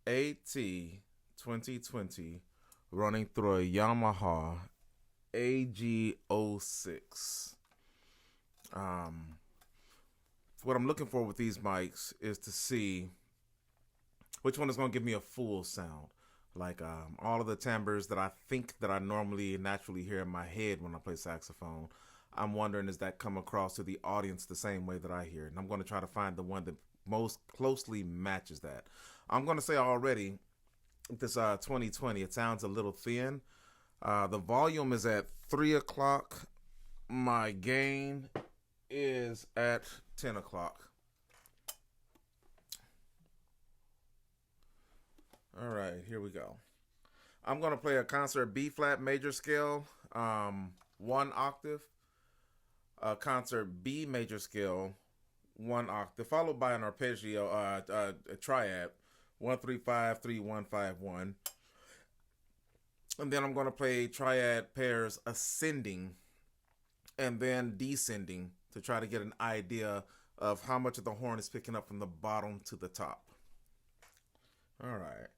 AT 2020 running through a Yamaha AG06. Um, what I'm looking for with these mics is to see which one is going to give me a full sound. Like all of the timbres that I think that I normally naturally hear in my head when I play saxophone, I'm wondering, does that come across to the audience the same way that I hear it? And I'm going to try to find the one that most closely matches that. I'm going to say already, this 2020, it sounds a little thin. The volume is at 3 o'clock. My gain is at 10 o'clock. All right, here we go. I'm going to play a concert B flat major scale, 1 octave, a concert B major scale, 1 octave, followed by an arpeggio, a triad, 1 3 5 3 1 5 1. And then I'm going to play triad pairs ascending and then descending to try to get an idea of how much of the horn is picking up from the bottom to the top. All right.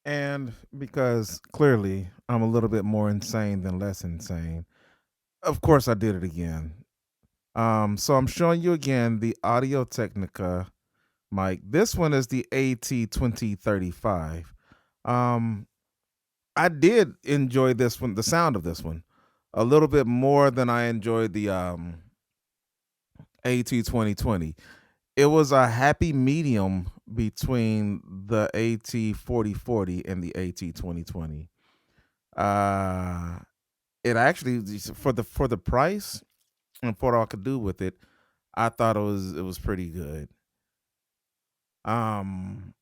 And because clearly I'm a little bit more insane than less insane, of course I did it again. So I'm showing you again the Audio Technica mic. This one is the AT 2035. Um, I did enjoy this one, the sound of this one, a little bit more than I enjoyed the AT 2020. It was a happy medium between the AT 4040 and the AT 2020. Uh, it actually, for the price and for what I could do with it, I thought it was pretty good. Um,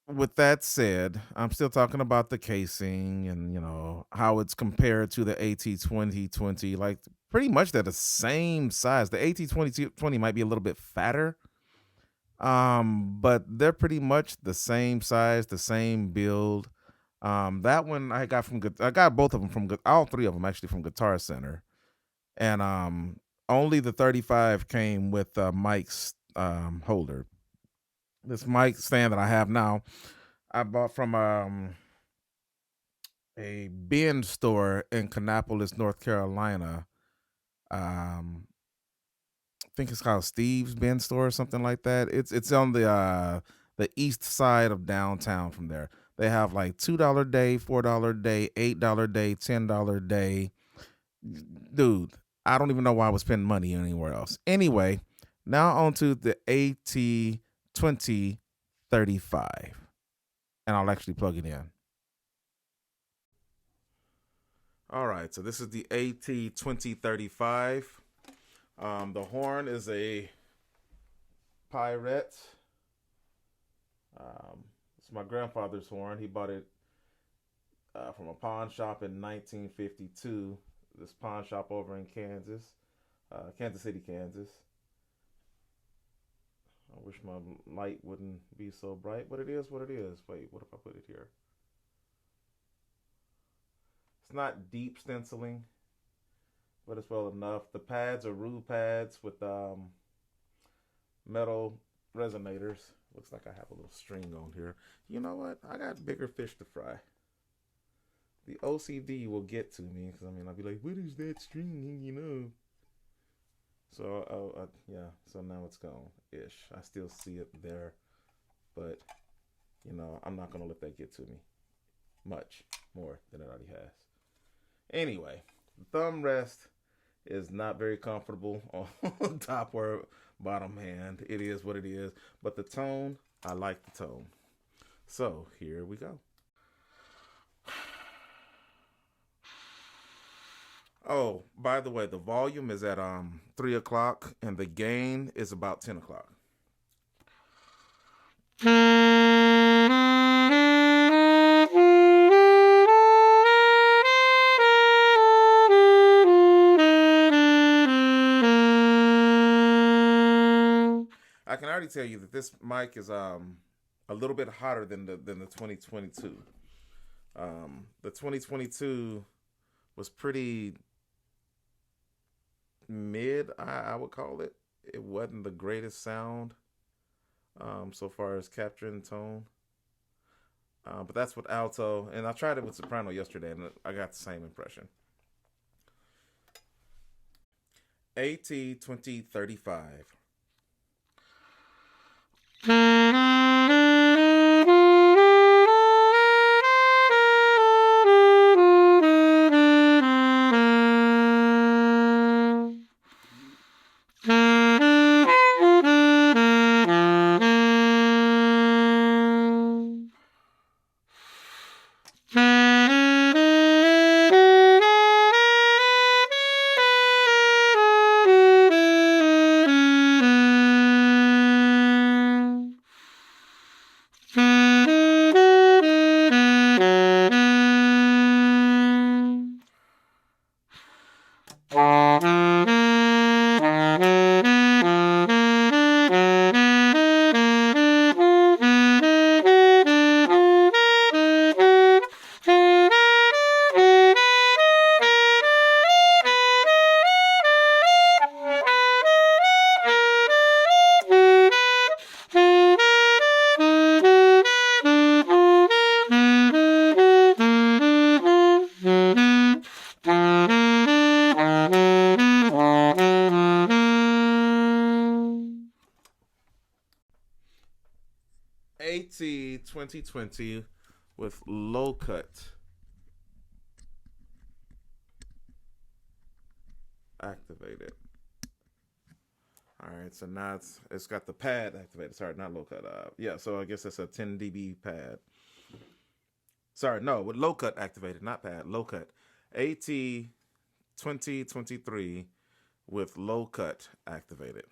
with that said, I'm still talking about the casing and how it's compared to the AT 2020. Like pretty much they're the same size. The AT 2020 might be a little bit fatter, but they're pretty much the same size, the same build. That one I got both of them from all three of them actually from Guitar Center, and only the 35 came with Mike's holder. This mic stand that I have now, I bought from a bin store in Kannapolis, North Carolina. Um, I think it's called Steve's Bin Store or something like that. It's on the east side of downtown. From there, they have like $2 day, $4 day, $8 day, $10 day. Dude, I don't even know why I would spend money anywhere else. Anyway, now on to the AT 2035, and I'll actually plug it in. All right, so this is the AT 2035. The horn is a Pirate. It's my grandfather's horn. He bought it from a pawn shop in 1952. This pawn shop over in Kansas, Kansas City, Kansas. I wish my light wouldn't be so bright, but it is what it is. Wait, what if I put it here? It's not deep stenciling, but it's well enough. The pads are rule pads with metal resonators, Looks like I have a little string on here. You know what? I got bigger fish to fry. The OCD will get to me because I mean I'll be like, "What is that string hanging up?" So yeah. So now it's gone ish. I still see it there, but I'm not gonna let that get to me much more than it already has. Anyway, the thumb rest is not very comfortable on top or bottom hand. It is what it is. But the tone, I like the tone. So here we go. Oh, by the way, the volume is at 3 o'clock and the gain is about 10 o'clock. I can already tell you that this mic is a little bit hotter than the 2022. The 2022 was pretty mid, I would call it. It wasn't the greatest sound so far as capturing tone. But that's with alto, and I tried it with soprano yesterday, and I got the same impression. AT2035. AT2020 with low cut activated. All right, so now it's got the pad activated. Sorry, not low cut. Yeah, so I guess it's a 10 dB pad. Sorry, no, with low cut activated, not pad, low cut. AT2023 with low cut activated.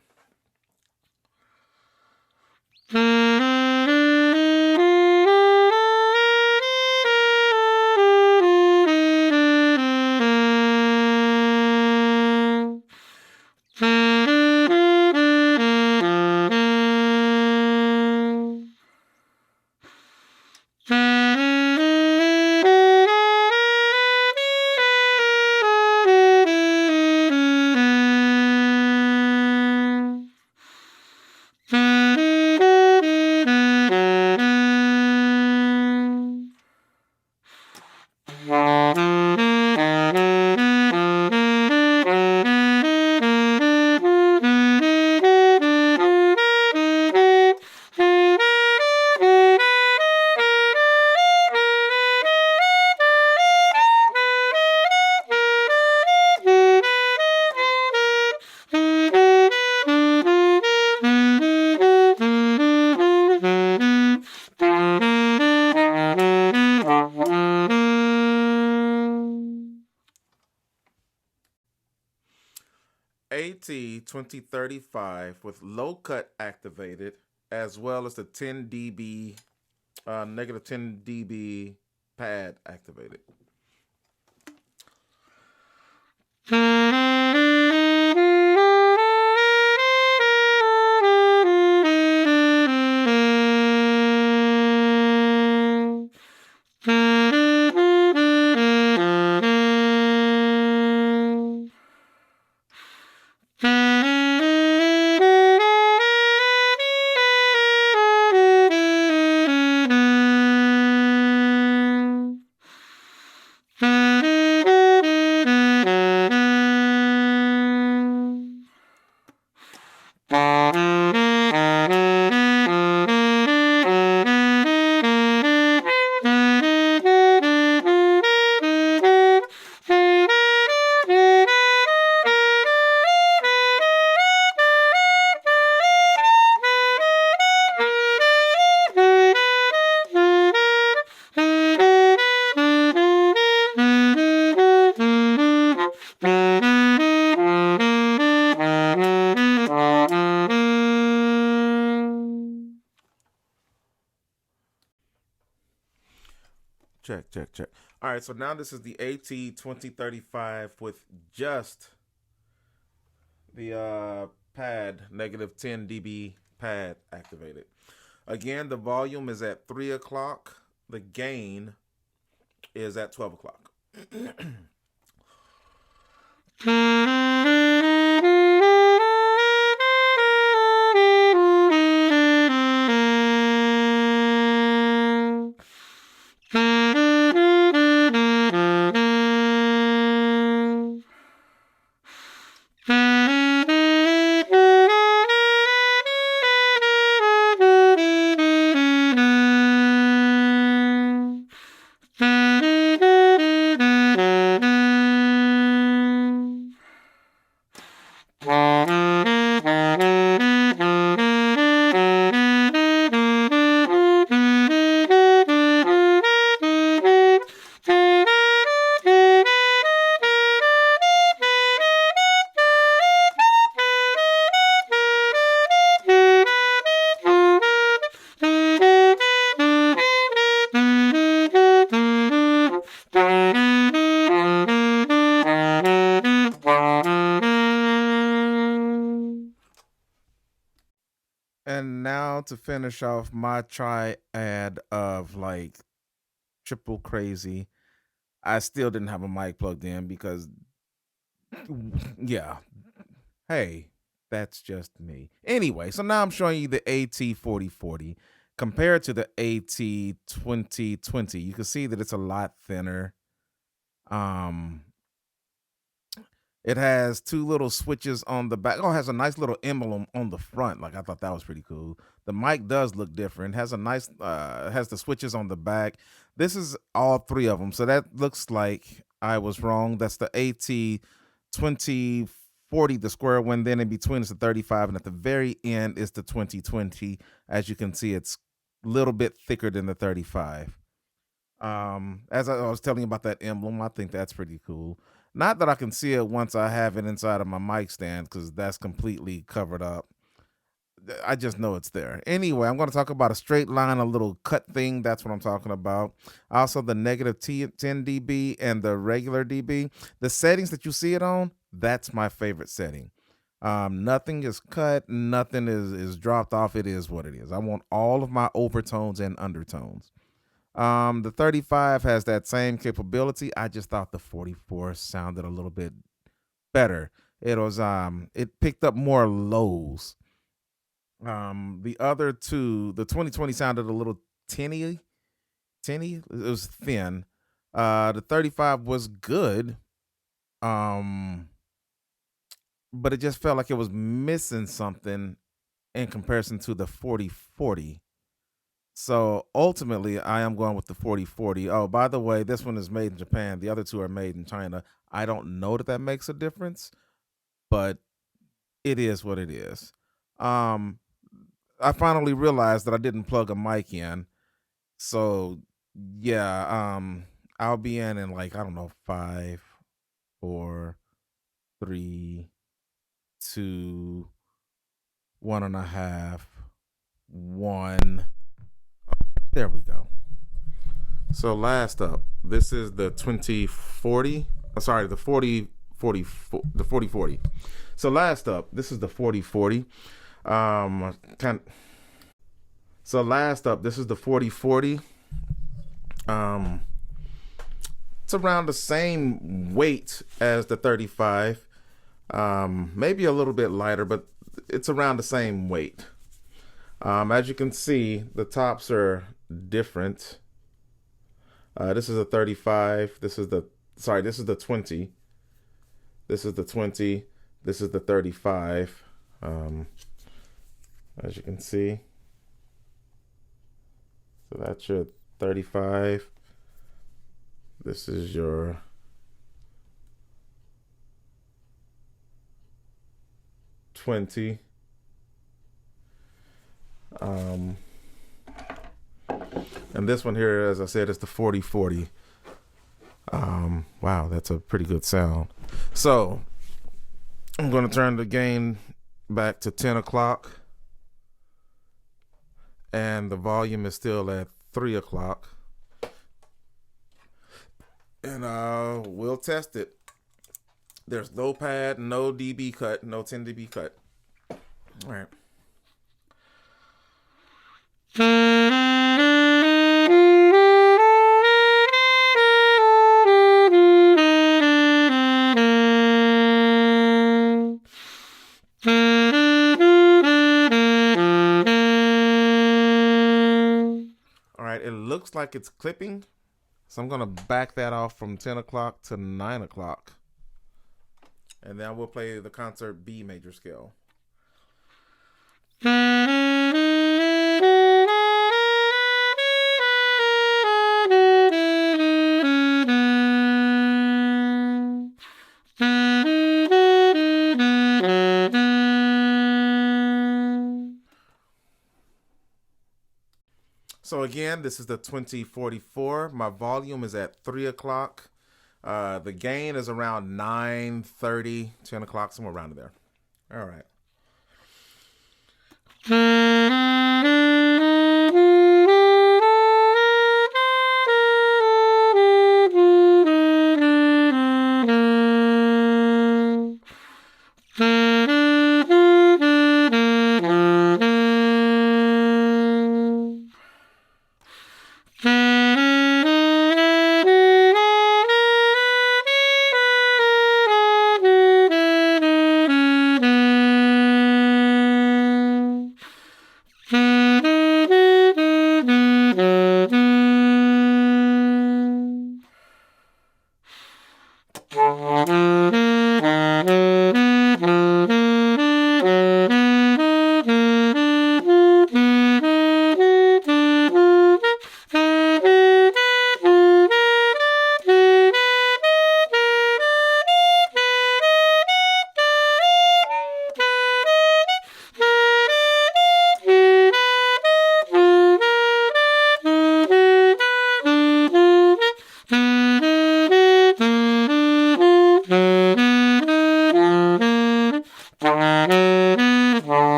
AT2035 with low cut activated, as well as the 10 dB, negative 10 dB pad activated. Check, check, check. All right, so now this is the AT2035 with just the pad, negative 10 dB pad activated. Again, the volume is at 3 o'clock. The gain is at 12 o'clock. And now to finish off my triad of like triple crazy, I still didn't have a mic plugged in because, yeah, hey, that's just me. Anyway, so now I'm showing you the AT4040 compared to the AT2020. You can see that it's a lot thinner. Um, It has two little switches on the back. Oh, it has a nice little emblem on the front. Like I thought that was pretty cool. The mic does look different. Has a nice has the switches on the back. This is all three of them. So that looks like I was wrong. That's the AT2040, the square one. Then in between is the 35, and at the very end is the 2020. As you can see, it's a little bit thicker than the 35. As I was telling you about that emblem, I think that's pretty cool. Not that I can see it once I have it inside of my mic stand, because that's completely covered up. I just know it's there. Anyway, I'm going to talk about a straight line, a little cut thing. That's what I'm talking about. Also, the negative 10 dB and the regular dB. The settings that you see it on, that's my favorite setting. Nothing is cut. Nothing is dropped off. It is what it is. I want all of my overtones and undertones. The 35 has that same capability. I just thought the 44 sounded a little bit better. It picked up more lows. The other two, the 2020 sounded a little tinny. It was thin. The 35 was good. But it just felt like it was missing something in comparison to the 4040. So ultimately, I am going with the 4040. Oh, by the way, this one is made in Japan. The other two are made in China. I don't know that makes a difference, but it is what it is. I finally realized that I didn't plug a mic in. So yeah, I'll be in like, I don't know, 5, 4, 3, 2, 1.5, 1. There we go. So last up, this is the 2040. Sorry, the 4040. The 4040. So last up, this is the 4040. So last up, this is the 4040. It's around the same weight as the 35. Maybe a little bit lighter, but it's around the same weight. As you can see, the tops are different. This is a 35. This is the 20. This is the 20. This is the 35. As you can see. So that's your 35. This is your 20. And this one here, as I said, is the 4040. Wow, that's a pretty good sound. So I'm going to turn the gain back to 10 o'clock. And the volume is still at 3 o'clock. and we'll test it. There's no pad, no dB cut, no 10 dB cut. All right. All right, it looks like it's clipping. So I'm going to back that off from 10 o'clock to 9 o'clock. And then we'll play the concert B major scale. So again, this is the 2044. My volume is at 3 o'clock. The gain is around 9:30, 10 o'clock, somewhere around there. All right.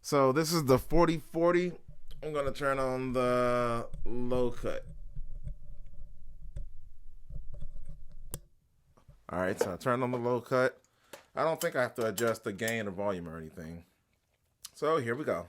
So this is the 4040. I'm going to turn on the low cut. All right, so I turned on the low cut. I don't think I have to adjust the gain or volume or anything. So here we go.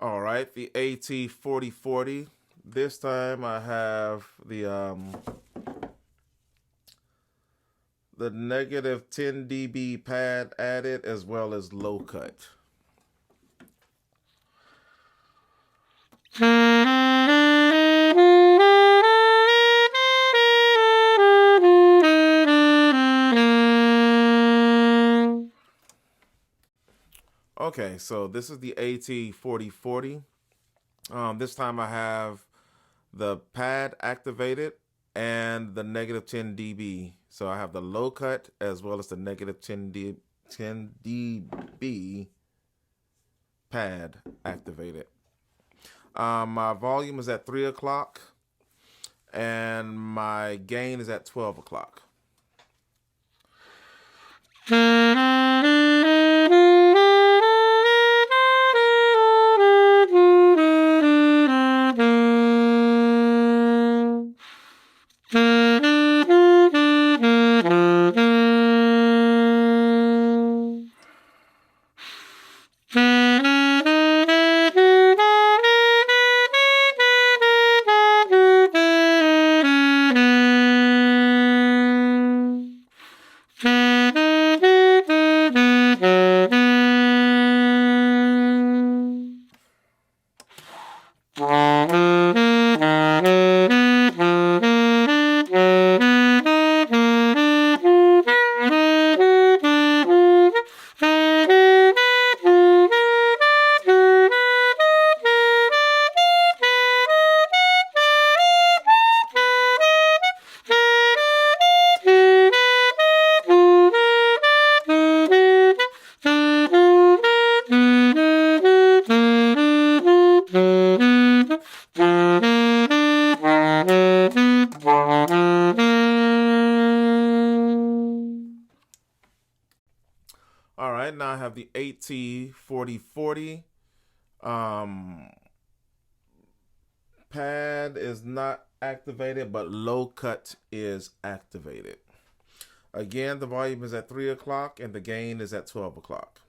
All right, the AT4040. This time I have the negative 10 dB pad added as well as low cut. Okay, so this is the AT4040. This time I have the pad activated and the negative 10 dB. So I have the low cut as well as the negative 10 dB pad activated. My volume is at 3 o'clock and my gain is at 12 o'clock. have the AT4040. Pad is not activated, but low cut is activated. Again, the volume is at 3 o'clock and the gain is at 12 o'clock.